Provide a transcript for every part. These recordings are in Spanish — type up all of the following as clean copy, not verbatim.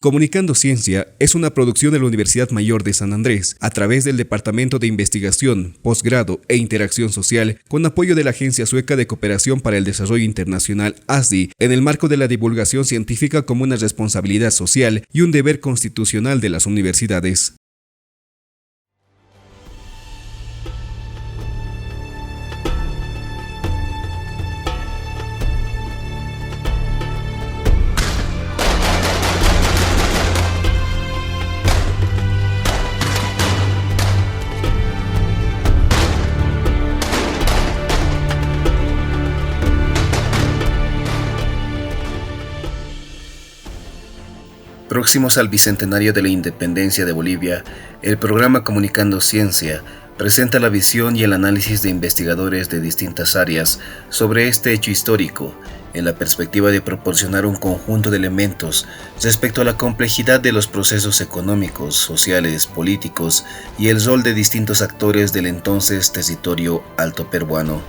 Comunicando Ciencia es una producción de la Universidad Mayor de San Andrés a través del Departamento de Investigación, Posgrado e Interacción Social con apoyo de la Agencia Sueca de Cooperación para el Desarrollo Internacional ASDI en el marco de la divulgación científica como una responsabilidad social y un deber constitucional de las universidades. Próximos al bicentenario de la independencia de Bolivia, el programa Comunicando Ciencia presenta la visión y el análisis de investigadores de distintas áreas sobre este hecho histórico, en la perspectiva de proporcionar un conjunto de elementos respecto a la complejidad de los procesos económicos, sociales, políticos y el rol de distintos actores del entonces territorio alto peruano.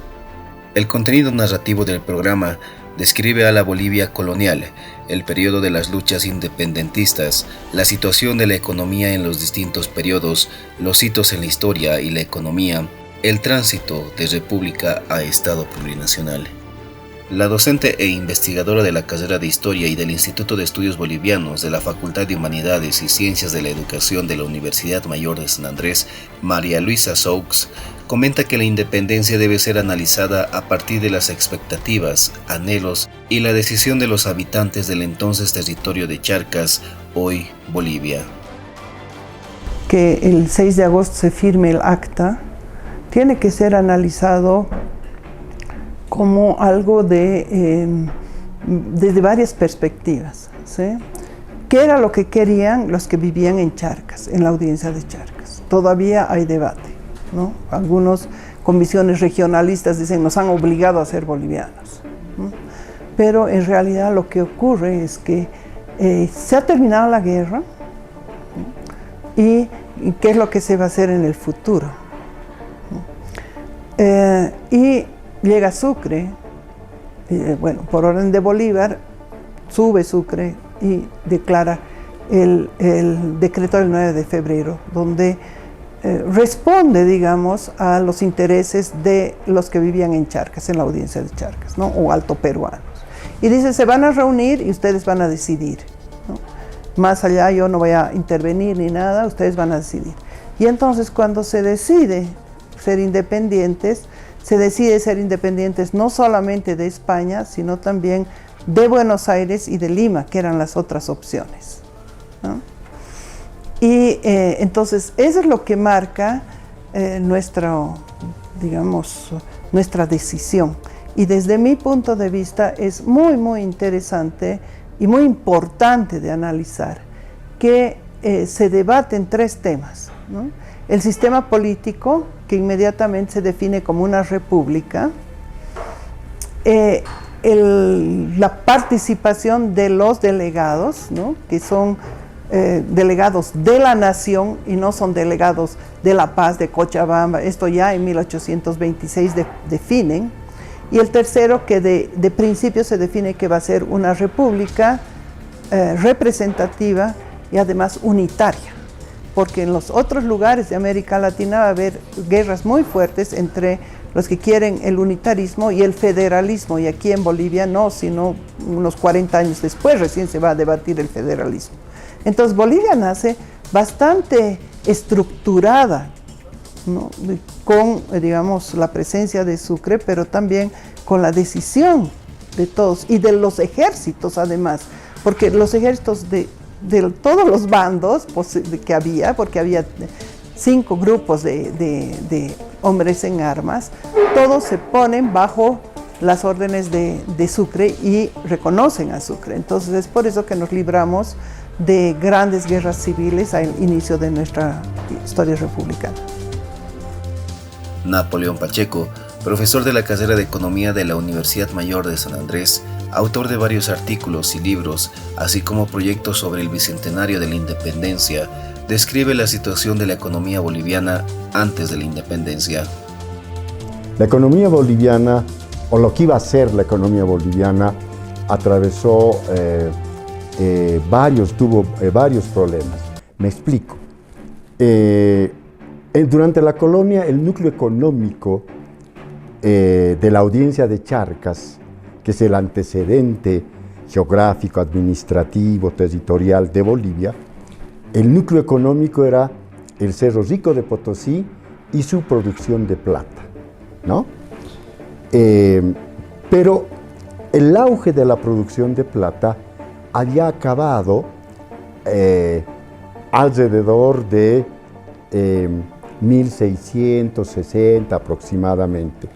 El contenido narrativo del programa describe a la Bolivia colonial, el periodo de las luchas independentistas, la situación de la economía en los distintos periodos, los hitos en la historia y la economía, el tránsito de república a Estado plurinacional. La docente e investigadora de la carrera de Historia y del Instituto de Estudios Bolivianos de la Facultad de Humanidades y Ciencias de la Educación de la Universidad Mayor de San Andrés, María Luisa Saux, comenta que la independencia debe ser analizada a partir de las expectativas, anhelos y la decisión de los habitantes del entonces territorio de Charcas, hoy Bolivia. Que el 6 de agosto se firme el acta, tiene que ser analizado como algo desde varias perspectivas, ¿sí? ¿Qué era lo que querían los que vivían en Charcas, en la audiencia de Charcas? Todavía hay debate, ¿no? Algunos con visiones regionalistas dicen nos han obligado a ser bolivianos, ¿no? Pero en realidad lo que ocurre es que se ha terminado la guerra, ¿no? Y qué es lo que se va a hacer en el futuro, ¿no? Y llega Sucre, bueno, por orden de Bolívar, sube Sucre y declara el decreto del 9 de febrero, donde responde, digamos, a los intereses de los que vivían en Charcas, en la audiencia de Charcas, ¿no? O alto peruanos. Y dice, se van a reunir y ustedes van a decidir, ¿no? Más allá yo no voy a intervenir ni nada, ustedes van a decidir. Y entonces cuando se decide ser independientes, se decide ser independientes no solamente de España, sino también de Buenos Aires y de Lima, que eran las otras opciones, ¿no? Y entonces eso es lo que marca nuestra decisión. Y desde mi punto de vista es muy, muy interesante y muy importante de analizar que se debaten tres temas, ¿no? El sistema político, que inmediatamente se define como una república, la participación de los delegados, ¿no? Que son delegados de la nación y no son delegados de La Paz, de Cochabamba, esto ya en 1826 definen, y el tercero que de principio se define que va a ser una república representativa y además unitaria, porque en los otros lugares de América Latina va a haber guerras muy fuertes entre los que quieren el unitarismo y el federalismo, y aquí en Bolivia no, sino unos 40 años después recién se va a debatir el federalismo. Entonces Bolivia nace bastante estructurada, ¿no? Con, digamos, la presencia de Sucre, pero también con la decisión de todos y de los ejércitos además, porque los ejércitos de todos los bandos que había, porque había 5 grupos de hombres en armas, todos se ponen bajo las órdenes de Sucre y reconocen a Sucre. Entonces es por eso que nos libramos de grandes guerras civiles al inicio de nuestra historia republicana. Napoleón Pacheco, profesor de la carrera de Economía de la Universidad Mayor de San Andrés, autor de varios artículos y libros, así como proyectos sobre el bicentenario de la independencia, describe la situación de la economía boliviana antes de la independencia. La economía boliviana, o lo que iba a ser la economía boliviana, atravesó tuvo varios problemas. Me explico. Durante la colonia, el núcleo económico de la audiencia de Charcas, que es el antecedente geográfico, administrativo, territorial de Bolivia, el núcleo económico era el Cerro Rico de Potosí y su producción de plata, ¿no? Pero el auge de la producción de plata había acabado alrededor de 1660 aproximadamente,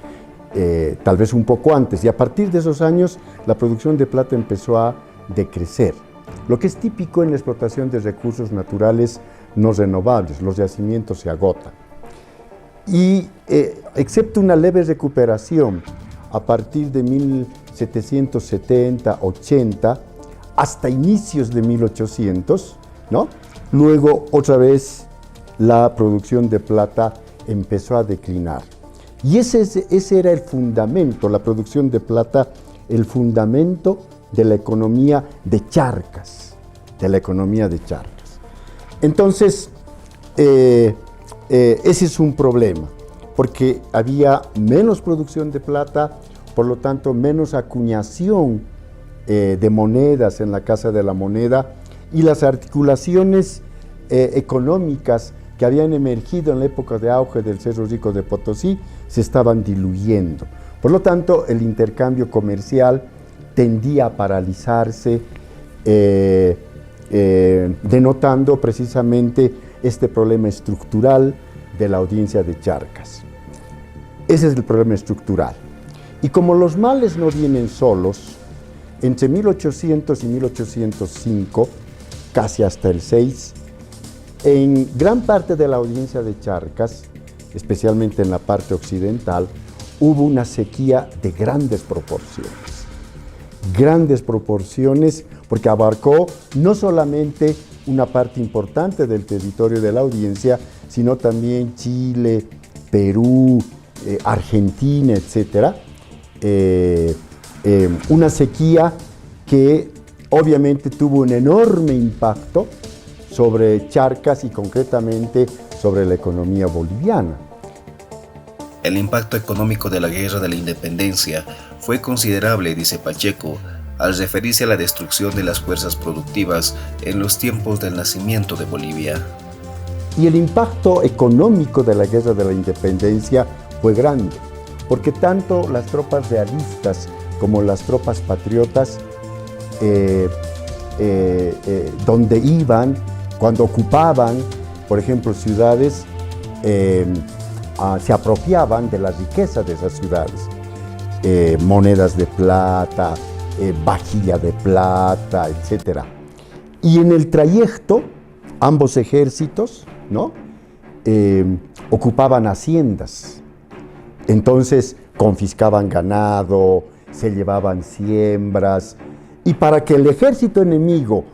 tal vez un poco antes, y a partir de esos años la producción de plata empezó a decrecer, lo que es típico en la explotación de recursos naturales no renovables. Los yacimientos se agotan. Y excepto una leve recuperación a partir de 1770-80 hasta inicios de 1800, ¿no? Luego otra vez la producción de plata empezó a declinar. Y ese era el fundamento, la producción de plata, el fundamento de la economía de Charcas, Entonces, ese es un problema, porque había menos producción de plata, por lo tanto menos acuñación de monedas en la Casa de la Moneda, y las articulaciones económicas que habían emergido en la época de auge del Cerro Rico de Potosí se estaban diluyendo. Por lo tanto, el intercambio comercial tendía a paralizarse, denotando precisamente este problema estructural de la audiencia de Charcas. Ese es el problema estructural. Y como los males no vienen solos, entre 1800 y 1805, casi hasta el 6, en gran parte de la audiencia de Charcas, especialmente en la parte occidental, hubo una sequía de grandes proporciones, porque abarcó no solamente una parte importante del territorio de la audiencia, sino también Chile, Perú, Argentina, etc. Una sequía que obviamente tuvo un enorme impacto sobre Charcas y concretamente sobre la economía boliviana. El impacto económico de la Guerra de la Independencia fue considerable, dice Pacheco, al referirse a la destrucción de las fuerzas productivas en los tiempos del nacimiento de Bolivia. Y el impacto económico de la Guerra de la Independencia fue grande, porque tanto las tropas realistas como las tropas patriotas, donde iban, cuando ocupaban, por ejemplo, ciudades, se apropiaban de la riqueza de esas ciudades. Monedas de plata, vajilla de plata, etc. Y en el trayecto, ambos ejércitos, ¿no? Ocupaban haciendas. Entonces, confiscaban ganado, se llevaban siembras, y para que el ejército enemigo,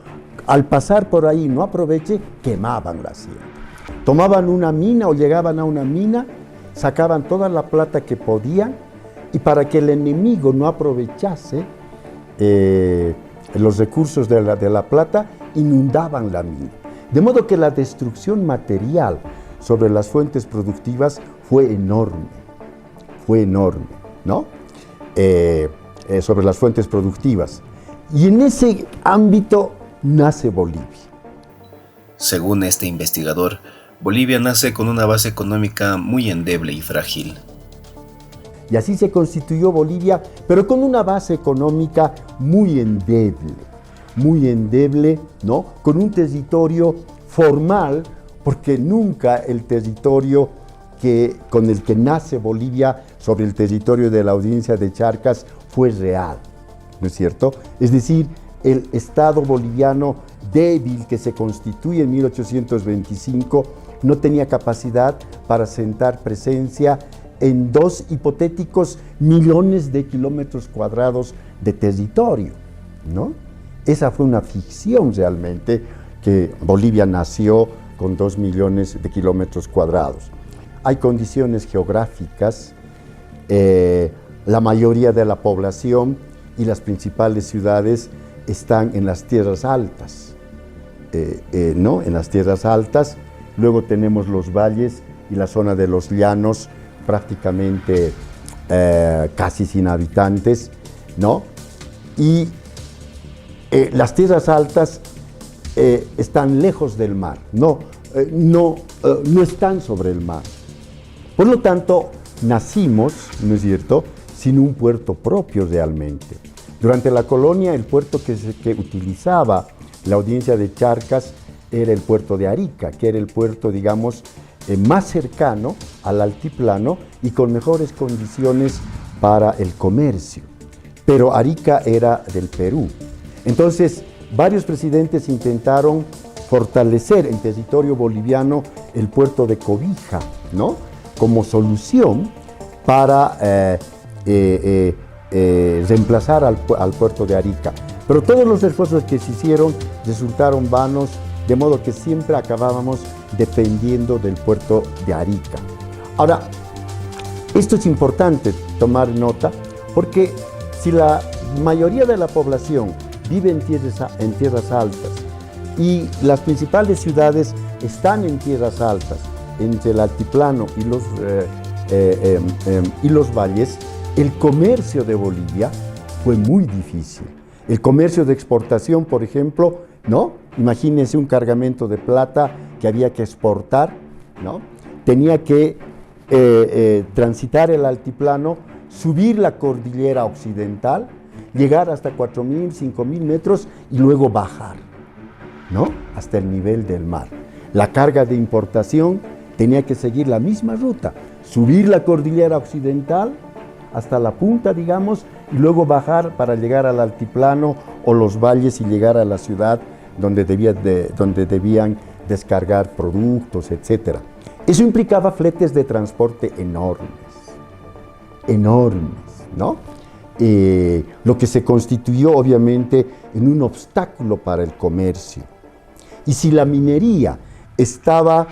al pasar por ahí, no aproveche, quemaban la hacienda. Tomaban una mina o llegaban a una mina, sacaban toda la plata que podían, y para que el enemigo no aprovechase los recursos de la plata, inundaban la mina. De modo que la destrucción material sobre las fuentes productivas fue enorme, ¿no? Sobre las fuentes productivas. Y en ese ámbito nace Bolivia. Según este investigador, Bolivia nace con una base económica muy endeble y frágil. Y así se constituyó Bolivia, pero con una base económica muy endeble, ¿no? Con un territorio formal, porque nunca el territorio con el que nace Bolivia sobre el territorio de la audiencia de Charcas fue real, ¿no es cierto? Es decir, el Estado boliviano débil que se constituye en 1825 no tenía capacidad para sentar presencia en 2 hipotéticos millones de kilómetros cuadrados de territorio, ¿no? Esa fue una ficción realmente, que Bolivia nació con 2 millones de kilómetros cuadrados. Hay condiciones geográficas, la mayoría de la población y las principales ciudades están en las tierras altas, ¿no? En las tierras altas. Luego tenemos los valles y la zona de los llanos, prácticamente casi sin habitantes, ¿no? Y las tierras altas están lejos del mar, no están sobre el mar. Por lo tanto, nacimos, ¿no es cierto?, sin un puerto propio realmente. Durante la colonia, el puerto que utilizaba la audiencia de Charcas era el puerto de Arica, que era el puerto, digamos, más cercano al altiplano y con mejores condiciones para el comercio. Pero Arica era del Perú. Entonces, varios presidentes intentaron fortalecer en territorio boliviano el puerto de Cobija, ¿no?, como solución para reemplazar al puerto de Arica. Pero todos los esfuerzos que se hicieron resultaron vanos, de modo que siempre acabábamos dependiendo del puerto de Arica. Ahora, esto es importante tomar nota, porque si la mayoría de la población vive en tierras altas y las principales ciudades están en tierras altas, entre el altiplano y los valles, el comercio de Bolivia fue muy difícil. El comercio de exportación, por ejemplo, ¿no? Imagínense un cargamento de plata que había que exportar, ¿no? Tenía que transitar el altiplano, subir la cordillera occidental, llegar hasta 4.000, 5.000 metros y luego bajar, ¿no?, hasta el nivel del mar. La carga de importación tenía que seguir la misma ruta, subir la cordillera occidental hasta la punta, digamos, y luego bajar para llegar al altiplano o los valles y llegar a la ciudad donde debían descargar productos, etc. Eso implicaba fletes de transporte enormes, ¿no? Lo que se constituyó obviamente en un obstáculo para el comercio. Y si la minería estaba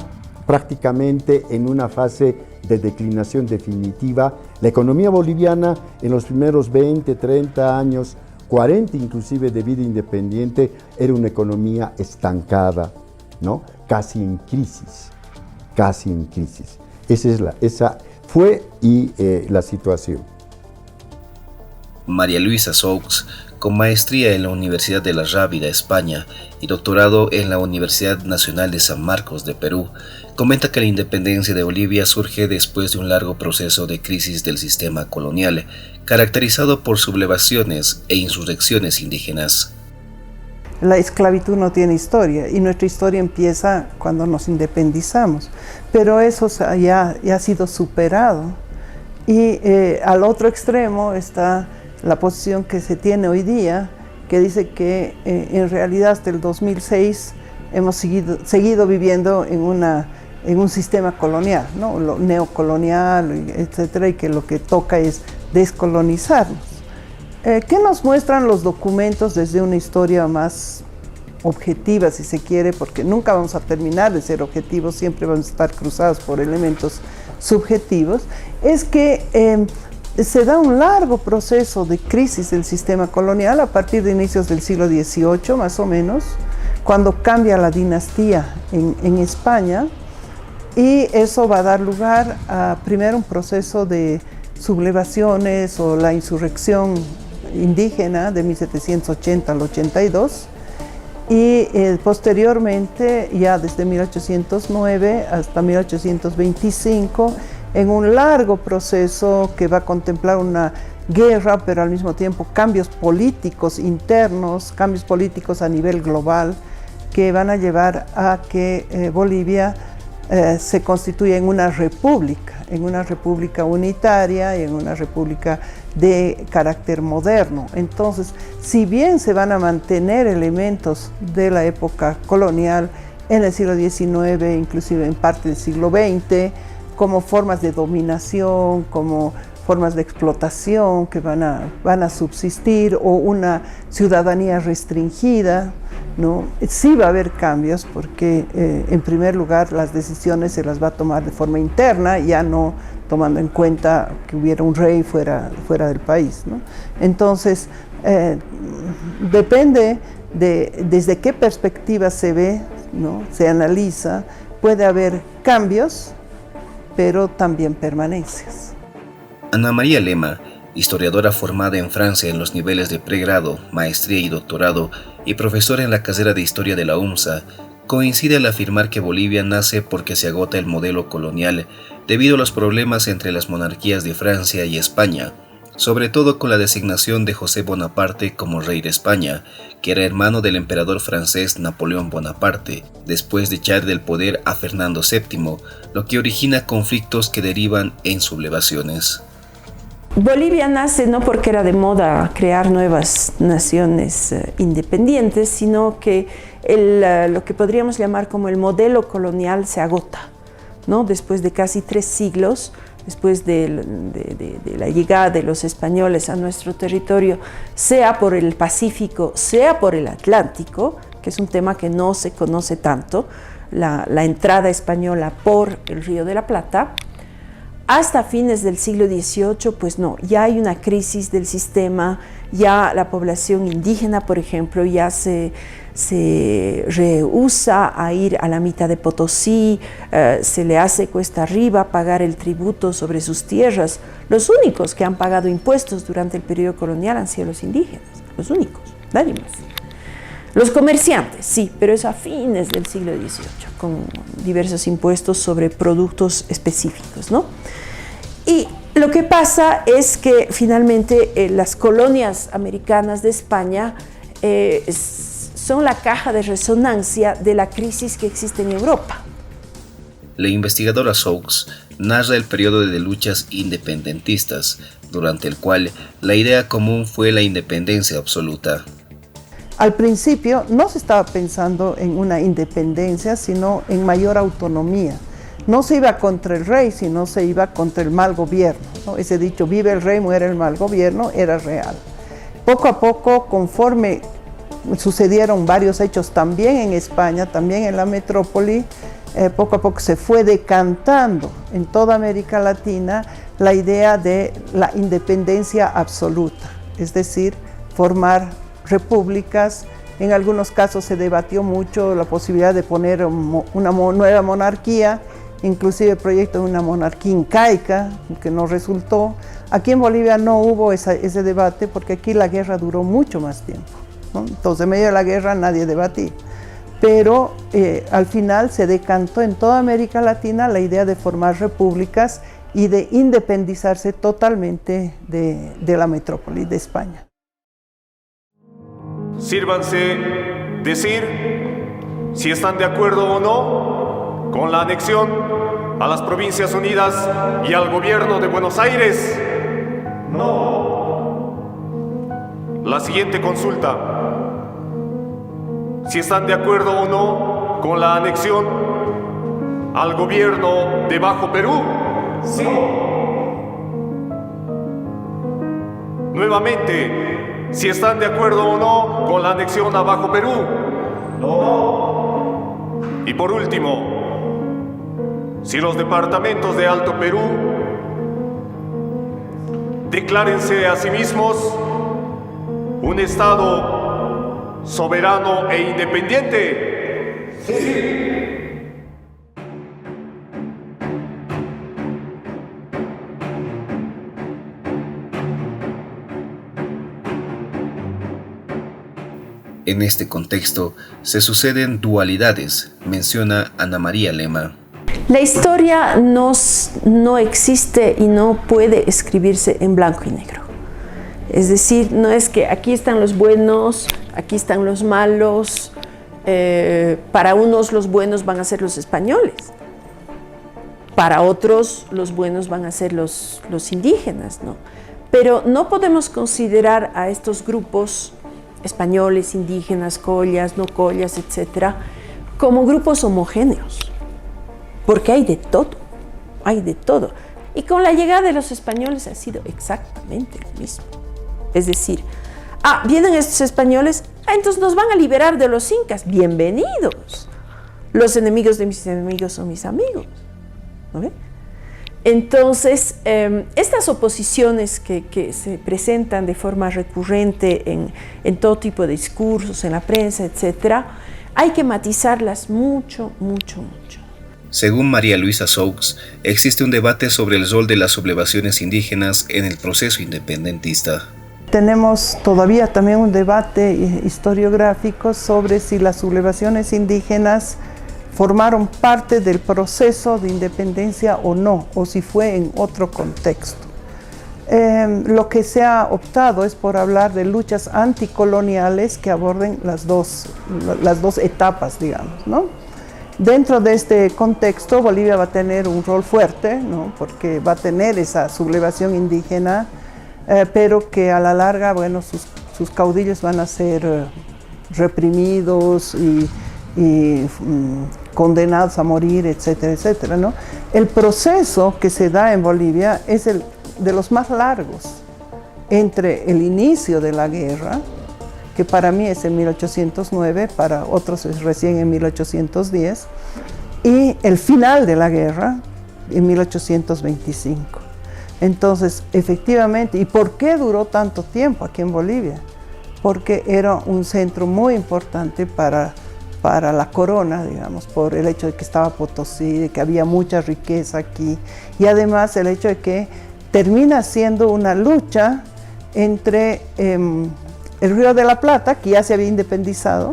prácticamente en una fase de declinación definitiva, la economía boliviana en los primeros 20, 30 años, 40 inclusive de vida independiente, era una economía estancada, ¿no?, casi en crisis. Esa fue la situación. María Luisa Saux, con maestría en la Universidad de La Rábida, España, y doctorado en la Universidad Nacional de San Marcos de Perú, comenta que la independencia de Bolivia surge después de un largo proceso de crisis del sistema colonial, caracterizado por sublevaciones e insurrecciones indígenas. La esclavitud no tiene historia y nuestra historia empieza cuando nos independizamos, pero eso ya ha sido superado. Y al otro extremo está la posición que se tiene hoy día, que dice que en realidad hasta el 2006 hemos seguido viviendo en un sistema colonial, ¿no?, lo neocolonial, etcétera, y que lo que toca es descolonizarnos. ¿Qué nos muestran los documentos desde una historia más objetiva, si se quiere? Porque nunca vamos a terminar de ser objetivos, siempre vamos a estar cruzados por elementos subjetivos. Es que se da un largo proceso de crisis del sistema colonial a partir de inicios del siglo XVIII, más o menos, cuando cambia la dinastía en España, y eso va a dar lugar a primero un proceso de sublevaciones o la insurrección indígena de 1780 al 82, y posteriormente, ya desde 1809 hasta 1825, en un largo proceso que va a contemplar una guerra, pero al mismo tiempo cambios políticos internos, cambios políticos a nivel global, que van a llevar a que Bolivia se constituya en una república unitaria y en una república de carácter moderno. Entonces, si bien se van a mantener elementos de la época colonial en el siglo XIX, inclusive en parte del siglo XX, como formas de dominación, como formas de explotación que van a subsistir, o una ciudadanía restringida, ¿no? Sí va a haber cambios porque, en primer lugar, las decisiones se las va a tomar de forma interna, ya no tomando en cuenta que hubiera un rey fuera del país, ¿no? Entonces, depende desde qué perspectiva se ve, ¿no? Se analiza, puede haber cambios, pero también permanencias. Ana María Lema, historiadora formada en Francia en los niveles de pregrado, maestría y doctorado, y profesora en la carrera de Historia de la UMSA, coincide al afirmar que Bolivia nace porque se agota el modelo colonial debido a los problemas entre las monarquías de Francia y España, sobre todo con la designación de José Bonaparte como rey de España, que era hermano del emperador francés Napoleón Bonaparte, después de echar del poder a Fernando VII, lo que origina conflictos que derivan en sublevaciones. Bolivia nace no porque era de moda crear nuevas naciones independientes, sino que lo que podríamos llamar como el modelo colonial se agota, ¿no? Después de casi 3 siglos, después de la llegada de los españoles a nuestro territorio, sea por el Pacífico, sea por el Atlántico, que es un tema que no se conoce tanto, la entrada española por el Río de la Plata, hasta fines del siglo XVIII, pues no, ya hay una crisis del sistema, ya la población indígena, por ejemplo, ya se rehúsa a ir a la mitad de Potosí, se le hace cuesta arriba pagar el tributo sobre sus tierras. Los únicos que han pagado impuestos durante el periodo colonial han sido los indígenas, los únicos, nadie más. Los comerciantes, sí, pero es a fines del siglo XVIII, con diversos impuestos sobre productos específicos, ¿no? Y lo que pasa es que finalmente las colonias americanas de España son la caja de resonancia de la crisis que existe en Europa. La investigadora Soukes narra el periodo de luchas independentistas, durante el cual la idea común fue la independencia absoluta. Al principio no se estaba pensando en una independencia, sino en mayor autonomía. No se iba contra el rey, sino se iba contra el mal gobierno, ¿no? Ese dicho, vive el rey, muere el mal gobierno, era real. Poco a poco, conforme sucedieron varios hechos también en España, también en la metrópoli, poco a poco se fue decantando en toda América Latina la idea de la independencia absoluta, es decir, formar repúblicas. En algunos casos se debatió mucho la posibilidad de poner una nueva monarquía, inclusive el proyecto de una monarquía incaica, que no resultó. Aquí en Bolivia no hubo ese debate porque aquí la guerra duró mucho más tiempo, ¿no? Entonces, en medio de la guerra nadie debatía. Pero al final se decantó en toda América Latina la idea de formar repúblicas y de independizarse totalmente de la metrópoli de España. Sírvanse decir si están de acuerdo o no con la anexión a las Provincias Unidas y al gobierno de Buenos Aires. No. La siguiente consulta. Si están de acuerdo o no con la anexión al gobierno de Bajo Perú. Sí. Nuevamente, si están de acuerdo o no con la anexión a Bajo Perú. No. Y por último, si los departamentos de Alto Perú declárense a sí mismos un Estado soberano e independiente. Sí. En este contexto se suceden dualidades, menciona Ana María Lema. La historia no existe y no puede escribirse en blanco y negro. Es decir, no es que aquí están los buenos, aquí están los malos. Para unos los buenos van a ser los españoles. Para otros los buenos van a ser los indígenas, ¿no? Pero no podemos considerar a estos grupos españoles, indígenas, collas, no collas, etcétera, como grupos homogéneos, porque hay de todo. hay de todo. Y con la llegada de los españoles ha sido exactamente lo mismo. Es decir, vienen estos españoles, entonces nos van a liberar de los incas. Bienvenidos. Los enemigos de mis enemigos son mis amigos. ¿No ve? Entonces, estas oposiciones que se presentan de forma recurrente en todo tipo de discursos, en la prensa, etc., hay que matizarlas mucho, mucho, mucho. Según María Luisa Saux, existe un debate sobre el rol de las sublevaciones indígenas en el proceso independentista. Tenemos todavía también un debate historiográfico sobre si las sublevaciones indígenas formaron parte del proceso de independencia o no, o si fue en otro contexto. Lo que se ha optado es por hablar de luchas anticoloniales que aborden las dos etapas, digamos, ¿no? Dentro de este contexto, Bolivia va a tener un rol fuerte, ¿no? Porque va a tener esa sublevación indígena, pero que a la larga, bueno, sus caudillos van a ser reprimidos y condenados a morir, etcétera, etcétera, ¿no? El proceso que se da en Bolivia es el de los más largos, entre el inicio de la guerra, que para mí es en 1809, para otros es recién en 1810, y el final de la guerra en 1825. Entonces, efectivamente, ¿y por qué duró tanto tiempo aquí en Bolivia? Porque era un centro muy importante para la corona, digamos, por el hecho de que estaba Potosí, de que había mucha riqueza aquí, y además el hecho de que termina siendo una lucha entre el Río de la Plata, que ya se había independizado,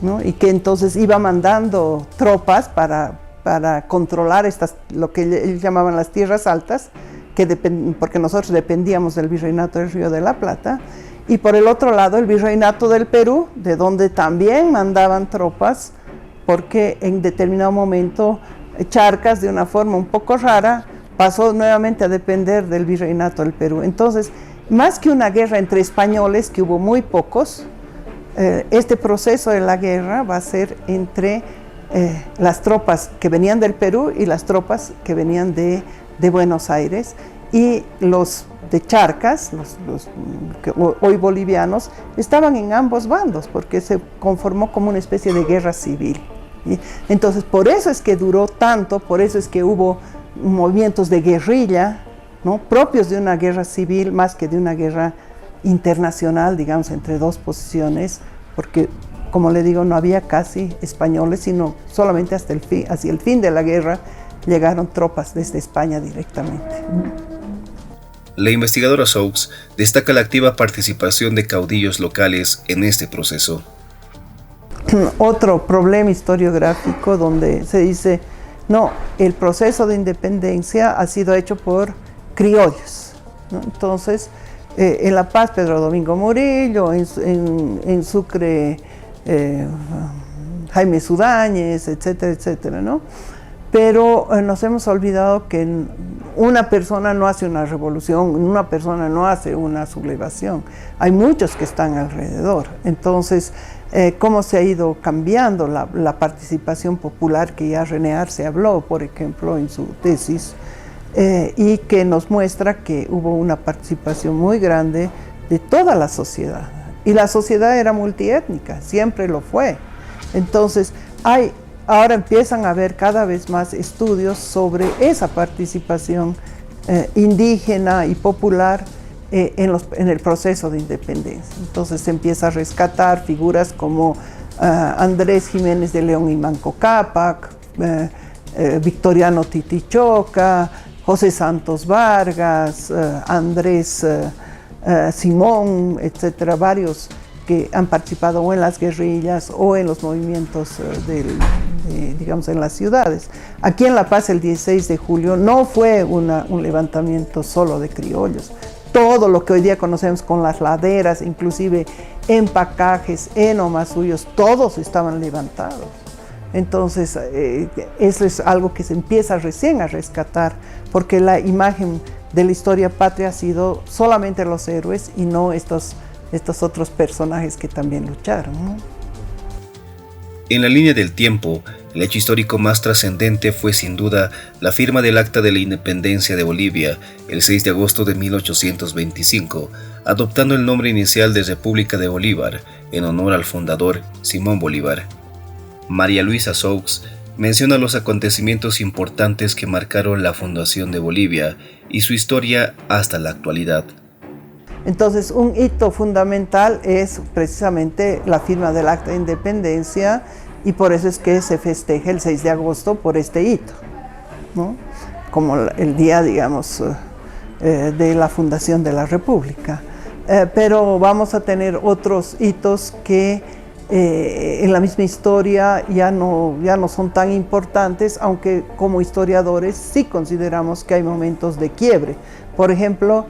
¿no? Y que entonces iba mandando tropas para controlar lo que ellos llamaban las tierras altas, porque nosotros dependíamos del virreinato del Río de la Plata, y por el otro lado el virreinato del Perú, de donde también mandaban tropas, porque en determinado momento Charcas, de una forma un poco rara, pasó nuevamente a depender del virreinato del Perú. Entonces, más que una guerra entre españoles, que hubo muy pocos, este proceso de la guerra va a ser entre las tropas que venían del Perú y las tropas que venían de Buenos Aires, y los de Charcas, los hoy bolivianos, estaban en ambos bandos, porque se conformó como una especie de guerra civil. ¿Sí? Entonces, por eso es que duró tanto, por eso es que hubo movimientos de guerrilla, ¿no? Propios de una guerra civil más que de una guerra internacional, digamos, entre dos posiciones, porque, como le digo, no había casi españoles, sino solamente hacia el fin de la guerra llegaron tropas desde España directamente. La investigadora Saux destaca la activa participación de caudillos locales en este proceso. Otro problema historiográfico donde se dice, no, el proceso de independencia ha sido hecho por criollos, ¿no? Entonces, en La Paz, Pedro Domingo Murillo, en Sucre, Jaime Sudáñez, etcétera, etcétera, ¿no? Pero nos hemos olvidado que una persona no hace una revolución, una persona no hace una sublevación. Hay muchos que están alrededor. Entonces, cómo se ha ido cambiando la participación popular, que ya René Arce habló, por ejemplo, en su tesis, y que nos muestra que hubo una participación muy grande de toda la sociedad. Y la sociedad era multiétnica, siempre lo fue. Entonces, ahora empiezan a haber cada vez más estudios sobre esa participación indígena y popular en el proceso de independencia. Entonces se empieza a rescatar figuras como Andrés Jiménez de León y Manco Cápac, Victoriano Titichoca, José Santos Vargas, Andrés Simón, etcétera, varios que han participado o en las guerrillas o en los movimientos digamos, en las ciudades. Aquí en La Paz, el 16 de julio, no fue un levantamiento solo de criollos. Todo lo que hoy día conocemos con las laderas, inclusive en Pacajes, en Omasuyos, todos estaban levantados. Entonces, eso es algo que se empieza recién a rescatar, porque la imagen de la historia patria ha sido solamente los héroes y no estos otros personajes que también lucharon, ¿no? En la línea del tiempo, El hecho histórico más trascendente fue sin duda la firma del Acta de la Independencia de Bolivia el 6 de agosto de 1825, adoptando el nombre inicial de República de Bolívar en honor al fundador Simón Bolívar. María Luisa Saux menciona los acontecimientos importantes que marcaron la fundación de Bolivia y su historia hasta la actualidad. Entonces, un hito fundamental es precisamente la firma del Acta de Independencia, y por eso es que se festeja el 6 de agosto por este hito, ¿no? Como el día, digamos, de la fundación de la República. Pero vamos a tener otros hitos que en la misma historia ya no son tan importantes, aunque como historiadores sí consideramos que hay momentos de quiebre. Por ejemplo,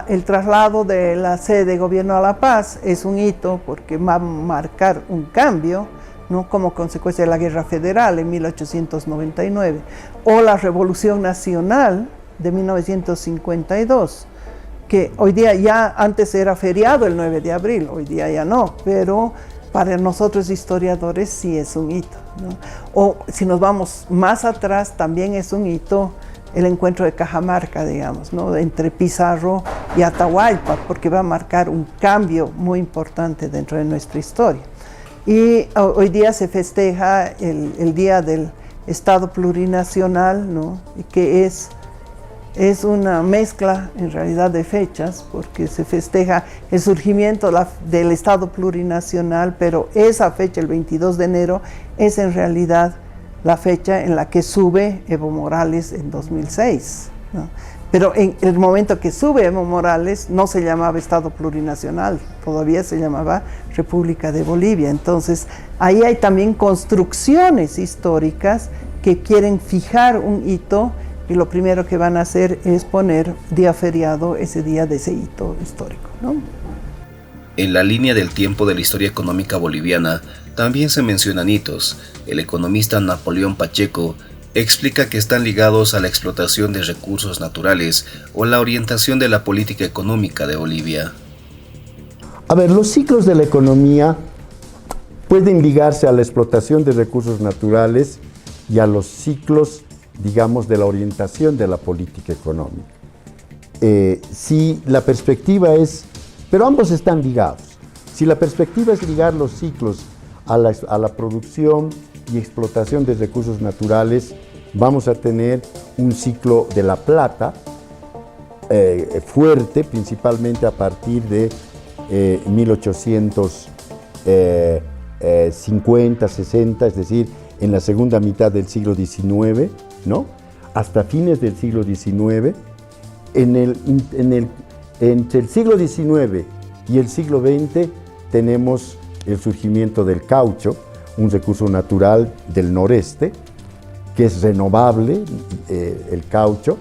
el traslado de la sede de gobierno a La Paz es un hito porque va a marcar un cambio, ¿no? Como consecuencia de la Guerra Federal en 1899, o la Revolución Nacional de 1952, que hoy día ya, antes era feriado el 9 de abril, hoy día ya no, pero para nosotros historiadores sí es un hito, ¿no? O si nos vamos más atrás, también es un hito el encuentro de Cajamarca, digamos, ¿no? Entre Pizarro y Atahualpa, porque va a marcar un cambio muy importante dentro de nuestra historia. Y hoy día se festeja el Día del Estado Plurinacional, ¿no? Que es una mezcla en realidad de fechas, porque se festeja el surgimiento del Estado Plurinacional, pero esa fecha, el 22 de enero, es en realidad la fecha en la que sube Evo Morales en 2006, ¿no? Pero en el momento que sube Evo Morales no se llamaba Estado Plurinacional, todavía se llamaba República de Bolivia. Entonces ahí hay también construcciones históricas que quieren fijar un hito, y lo primero que van a hacer es poner día feriado ese día de ese hito histórico, ¿no? En la línea del tiempo de la historia económica boliviana también se mencionan hitos. El economista Napoleón Pacheco explica que están ligados a la explotación de recursos naturales o la orientación de la política económica de Bolivia. A ver, los ciclos de la economía pueden ligarse a la explotación de recursos naturales y a los ciclos, digamos, de la orientación de la política económica. Si la perspectiva es, pero ambos están ligados. Si la perspectiva es ligar los ciclos a la producción y explotación de recursos naturales, vamos a tener un ciclo de la plata fuerte, principalmente a partir de 1850, 60, es decir, en la segunda mitad del siglo XIX, ¿no? Hasta fines del siglo XIX. Entre el siglo XIX y el siglo XX tenemos el surgimiento del caucho, un recurso natural del noreste, que es renovable, el caucho,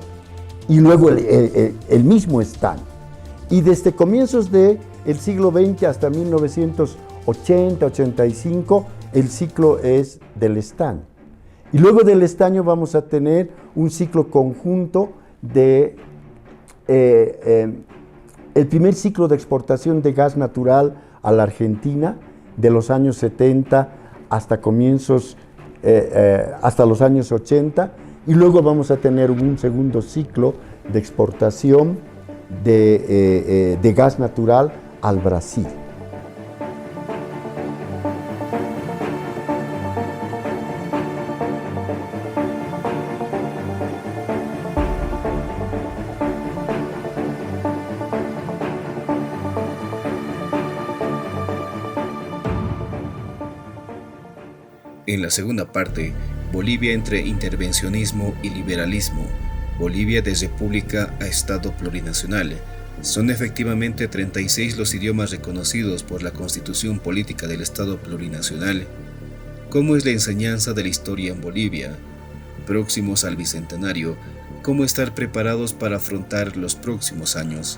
y luego el mismo estaño. Y desde comienzos del siglo XX hasta 1980-85, el ciclo es del estaño. Y luego del estaño vamos a tener un ciclo conjunto de el primer ciclo de exportación de gas natural a la Argentina, de los años 70 hasta hasta los años 80, y luego vamos a tener un segundo ciclo de exportación de gas natural al Brasil. En la segunda parte, Bolivia entre intervencionismo y liberalismo, Bolivia de república a Estado plurinacional. Son efectivamente 36 los idiomas reconocidos por la Constitución Política del Estado Plurinacional. ¿Cómo es la enseñanza de la historia en Bolivia? Próximos al Bicentenario, ¿cómo estar preparados para afrontar los próximos años?